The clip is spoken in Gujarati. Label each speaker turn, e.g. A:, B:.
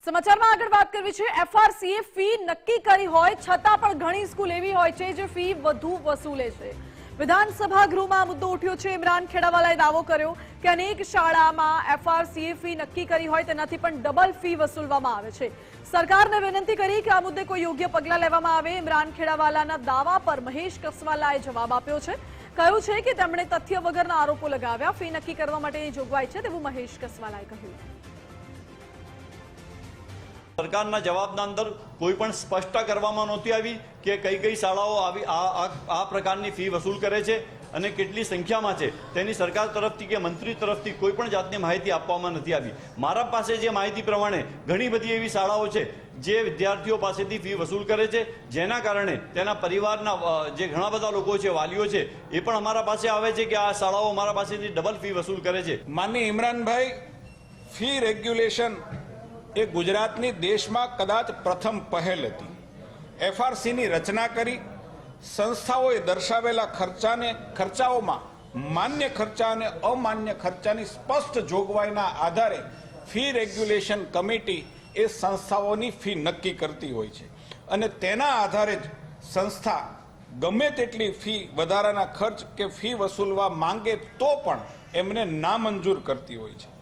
A: સમાચારમાં આગળ વાત કરવી છે। એફઆરસીએ ફી નક્કી કરી હોય છતાં પણ ઘણી સ્કૂલ એવી હોય છે જે ફી વધુ વસૂલે છે। વિધાનસભા ગૃહમાં આ મુદ્દો ઉઠ્યો છે। ઇમરાન ખેડાવાલાએ દાવો કર્યો કે અનેક શાળામાં એફઆરસીએ ફી નક્કી કરી હોય તેનાથી પણ ડબલ ફી વસૂલવામાં આવે છે। સરકારને વિનંતી કરી કે આ મુદ્દે કોઈ યોગ્ય પગલાં લેવામાં આવે। ઇમરાન ખેડાવાલાના દાવા પર મહેશ કસવાલાએ જવાબ આપ્યો છે। કહ્યું છે કે તેમણે તથ્ય વગરના આરોપો લગાવ્યા। ફી નક્કી કરવા માટેની જોગવાઈ છે તેવું મહેશ કસવાલાએ કહ્યું।
B: સરકારના જવાબના અંદર કોઈ પણ સ્પષ્ટતા કરવામાં નહોતી આવી કે કઈ કઈ શાળાઓ આવી આ પ્રકારની ફી વસૂલ કરે છે અને કેટલી સંખ્યામાં છે તેની સરકાર તરફથી કે મંત્રી તરફથી કોઈ પણ જાતની માહિતી આપવામાં નથી આવી। મારા પાસે જે માહિતી પ્રમાણે ઘણી બધી એવી શાળાઓ છે જે વિદ્યાર્થીઓ પાસેથી ફી વસૂલ કરે છે, જેના કારણે તેના પરિવારના જે ઘણા બધા લોકો છે, વાલીઓ છે, એ પણ અમારા પાસે આવે છે કે આ શાળાઓ અમારા પાસેથી ડબલ ફી વસૂલ કરે છે।
C: માનનીય ઇમરાનભાઈ, ફી રેગ્યુલેશન એ ગુજરાતની દેશમાં કદાચ પ્રથમ પહેલ હતી। એફઆરસીની રચના કરી સંસ્થાઓએ દર્શાવેલા ખર્ચાઓમાં માન્ય ખર્ચા અને અમાન્ય ખર્ચાની સ્પષ્ટ જોગવાઈના આધારે ફી રેગ્યુલેશન કમિટી એ સંસ્થાઓની ફી નક્કી કરતી હોય છે અને તેના આધારે જ સંસ્થા ગમે તેટલી ફી વધારાના ખર્ચ કે ફી વસૂલવા માંગે તો પણ એમને નામંજૂર કરતી હોય છે।